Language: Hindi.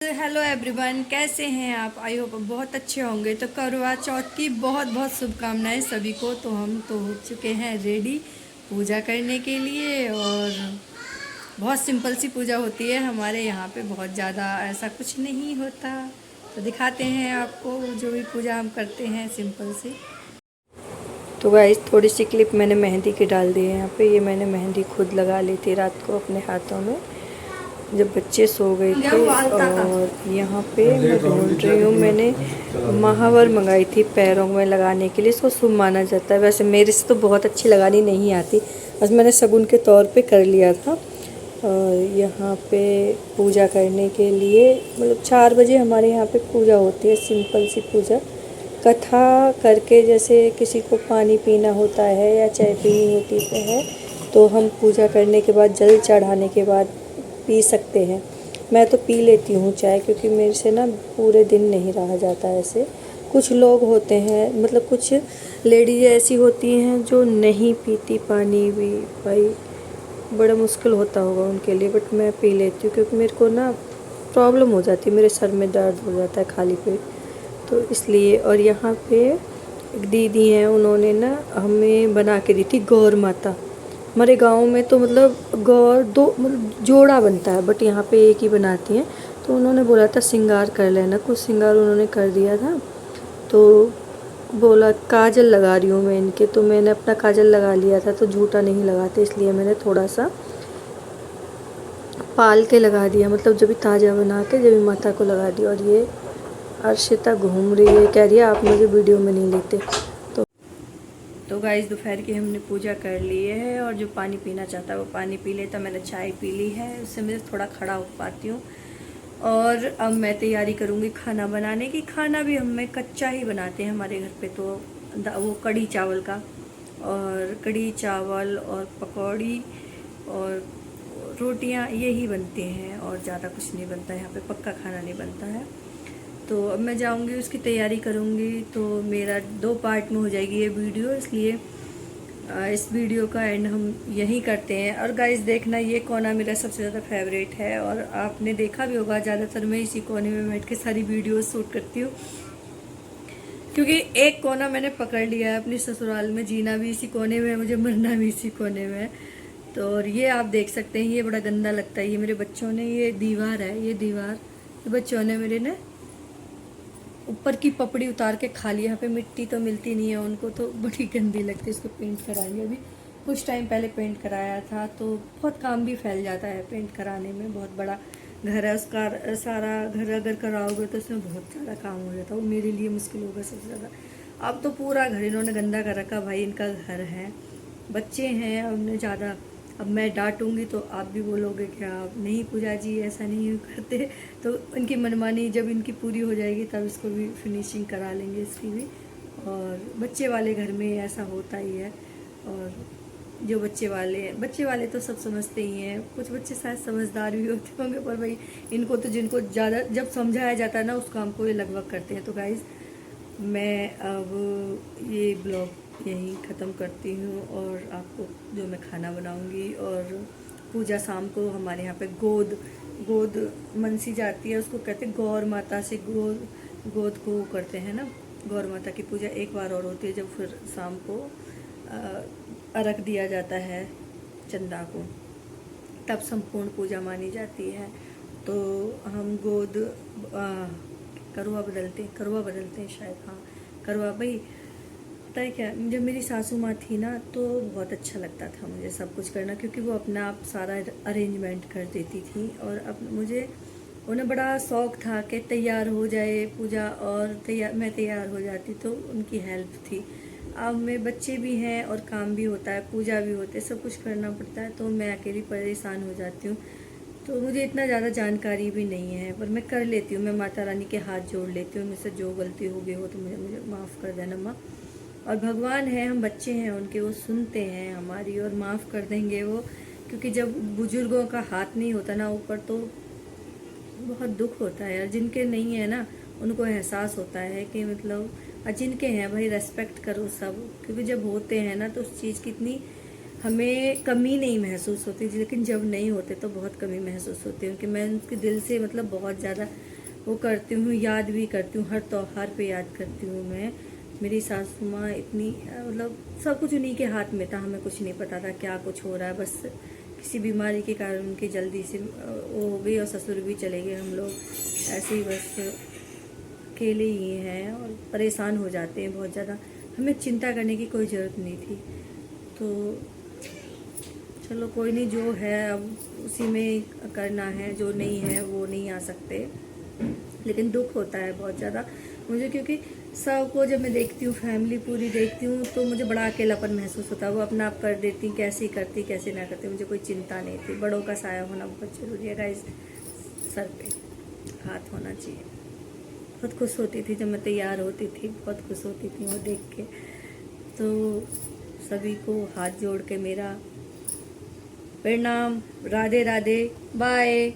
हेलो एवरीवन, कैसे हैं आप? आई होप बहुत अच्छे होंगे। तो करवा चौथ की बहुत बहुत शुभकामनाएं सभी को। तो हम तो हो चुके हैं रेडी पूजा करने के लिए। और बहुत सिंपल सी पूजा होती है हमारे यहाँ पे, बहुत ज़्यादा ऐसा कुछ नहीं होता। तो दिखाते हैं आपको जो भी पूजा हम करते हैं सिंपल सी। तो गाइस, थोड़ी सी क्लिप मैंने मेहंदी की डाल दी है यहाँ पे। ये मैंने मेहंदी खुद लगा ली थी रात को अपने हाथों में जब बच्चे सो गए थे। और यहाँ पे मैं ढूंढ रही हूँ, मैंने महावर मंगाई थी पैरों में लगाने के लिए। इसको शुभ माना जाता है। वैसे मेरे से तो बहुत अच्छी लगानी नहीं आती, बस मैंने शगुन के तौर पे कर लिया था। और यहाँ पे पूजा करने के लिए मतलब 4 बजे हमारे यहाँ पे पूजा होती है, सिंपल सी पूजा। कथा करके, जैसे किसी को पानी पीना होता है या चाय पीनी होती है, तो हम पूजा करने के बाद जल चढ़ाने के बाद पी सकते हैं। मैं तो पी लेती हूँ चाय, क्योंकि मेरे से ना पूरे दिन नहीं रहा जाता ऐसे। कुछ लोग होते हैं, मतलब कुछ लेडीज ऐसी होती हैं जो नहीं पीती पानी भी। भाई बड़ा मुश्किल होता होगा उनके लिए, बट मैं पी लेती हूँ क्योंकि मेरे को ना प्रॉब्लम हो जाती है, मेरे सर में दर्द हो जाता है खाली पेट, तो इसलिए। और यहाँ पे एक दीदी हैं, उन्होंने ना हमें बना के दी थी गौर माता। हमारे गांव में तो मतलब गौर दो मतलब जोड़ा बनता है, बट यहाँ पे एक ही बनाती हैं। तो उन्होंने बोला था श्रृंगार कर लेना, कुछ श्रृंगार उन्होंने कर दिया था। तो बोला काजल लगा रही हूँ मैं इनके, तो मैंने अपना काजल लगा लिया था। तो झूठा नहीं लगाते, इसलिए मैंने थोड़ा सा पाल के लगा दिया, मतलब जब भी ताज़ा बना के जब भी माता को लगा दिया। और ये अर्शिता घूम रही है, कह रही है आप मुझे वीडियो में नहीं लेते। तो गाइस, दोपहर की हमने पूजा कर ली है, और जो पानी पीना चाहता है वो पानी पी लेता। मैंने चाय पी ली है, उससे मैं थोड़ा खड़ा हो पाती हूँ। और अब मैं तैयारी करूँगी खाना बनाने की। खाना भी हमें कच्चा ही बनाते हैं हमारे घर पे, तो वो कढ़ी चावल का, और कढ़ी चावल और पकौड़ी और रोटियाँ यही बनते हैं, और ज़्यादा कुछ नहीं बनता है यहाँ पे, पक्का खाना नहीं बनता है। तो अब मैं जाऊंगी, उसकी तैयारी करूंगी। तो मेरा 2 पार्ट में हो जाएगी ये वीडियो, इसलिए इस वीडियो का एंड हम यहीं करते हैं। और गाइस देखना, ये कोना मेरा सबसे ज़्यादा फेवरेट है, और आपने देखा भी होगा ज़्यादातर मैं इसी कोने में बैठ के सारी वीडियो शूट करती हूँ, क्योंकि एक कोना मैंने पकड़ लिया है अपनी ससुराल में। जीना भी इसी कोने में है, मुझे मरना भी इसी कोने में है। तो और ये आप देख सकते हैं, ये बड़ा गंदा लगता है। ये मेरे बच्चों ने, ये दीवार है, ये दीवार ये बच्चों ने मेरे ने ऊपर की पपड़ी उतार के खा लिया। यहाँ पे मिट्टी तो मिलती नहीं है उनको, तो बड़ी गंदी लगती है। इसको पेंट कराएंगे अभी। कुछ टाइम पहले पेंट कराया था, तो बहुत काम भी फैल जाता है पेंट कराने में। बहुत बड़ा घर है, उसका सारा घर अगर कराओगे तो उसमें बहुत ज़्यादा काम हो जाता है, वो मेरे लिए मुश्किल होगा सबसे ज़्यादा। अब तो पूरा घर इन्होंने गंदा कर रखा। भाई इनका घर है, बच्चे हैं, उन्हें ज़्यादा अब मैं डांटूंगी तो आप भी बोलोगे कि आप नहीं पूजा जी ऐसा नहीं करते। तो इनकी मनमानी जब इनकी पूरी हो जाएगी तब इसको भी फिनिशिंग करा लेंगे इसकी भी। और बच्चे वाले घर में ऐसा होता ही है। और जो बच्चे वाले तो सब समझते ही हैं। कुछ बच्चे शायद समझदार भी होते होंगे, पर भाई इनको तो, जिनको ज़्यादा जब समझाया जाता है ना उस काम को ये लगभग करते हैं। तो गाइज़, मैं अब ये ब्लॉग यहीं ख़त्म करती हूँ, और आपको जो मैं खाना बनाऊँगी। और पूजा शाम को हमारे यहाँ पे गोद मनसी जाती है, उसको कहते हैं गौर माता से। गोद को करते हैं ना, गौर माता की पूजा एक बार और होती है, जब फिर शाम को अर्घ दिया जाता है चंदा को, तब संपूर्ण पूजा मानी जाती है। तो हम करवा बदलते हैं शायद, हाँ करवा। भाई पता है क्या, जब मेरी सासू माँ थी ना तो बहुत अच्छा लगता था मुझे सब कुछ करना, क्योंकि वो अपना आप सारा अरेंजमेंट कर देती थी। और अब मुझे उन्हें बड़ा शौक़ था कि तैयार हो जाए पूजा, और मैं तैयार हो जाती, तो उनकी हेल्प थी। अब मेरे बच्चे भी हैं और काम भी होता है, पूजा भी होती है, सब कुछ करना पड़ता है, तो मैं अकेली परेशान हो जाती हूँ। तो मुझे इतना ज़्यादा जानकारी भी नहीं है, पर मैं कर लेती हूँ। मैं माता रानी के हाथ जोड़ लेती हूँ, मुझसे जो गलती हो गई हो तो मुझे माफ़ कर देना माँ। और भगवान है, हम बच्चे हैं उनके, वो सुनते हैं हमारी और माफ़ कर देंगे वो। क्योंकि जब बुजुर्गों का हाथ नहीं होता ना ऊपर, तो बहुत दुख होता है। और जिनके नहीं है ना, उनको एहसास होता है कि मतलब, और जिनके हैं भाई रेस्पेक्ट करो सब, क्योंकि जब होते हैं ना तो उस चीज़ की इतनी हमें कमी नहीं महसूस होती, लेकिन जब नहीं होते तो बहुत कमी महसूस होती है। क्योंकि मैं उनके दिल से मतलब बहुत ज़्यादा वो करती हूँ, याद भी करती हूँ, हर त्योहार पे याद करती हूँ मैं। मेरी सासू माँ इतनी मतलब सब कुछ उन्हीं के हाथ में था, हमें कुछ नहीं पता था क्या कुछ हो रहा है। बस किसी बीमारी के कारण उनकी जल्दी से वो हो गई और ससुर भी चले गए। हम लोग ऐसे ही बस अकेले ही हैं और परेशान हो जाते हैं बहुत ज़्यादा। हमें चिंता करने की कोई ज़रूरत नहीं थी। तो चलो कोई नहीं, जो है अब उसी में करना है, जो नहीं है वो नहीं आ सकते। लेकिन दुख होता है बहुत ज़्यादा मुझे, क्योंकि सबको जब मैं देखती हूँ, फैमिली पूरी देखती हूँ, तो मुझे बड़ा अकेलापन महसूस होता है। वो अपना आप कर देती, कैसे करती कैसे ना करती, मुझे कोई चिंता नहीं थी। बड़ों का साया होना बहुत ज़रूरी है गाइस, सर पे हाथ होना चाहिए। बहुत खुश होती थी जब मैं तैयार होती थी, बहुत खुश होती थी वो देख के। तो सभी को हाथ जोड़ के मेरा प्रणाम, राधे राधे, बाय।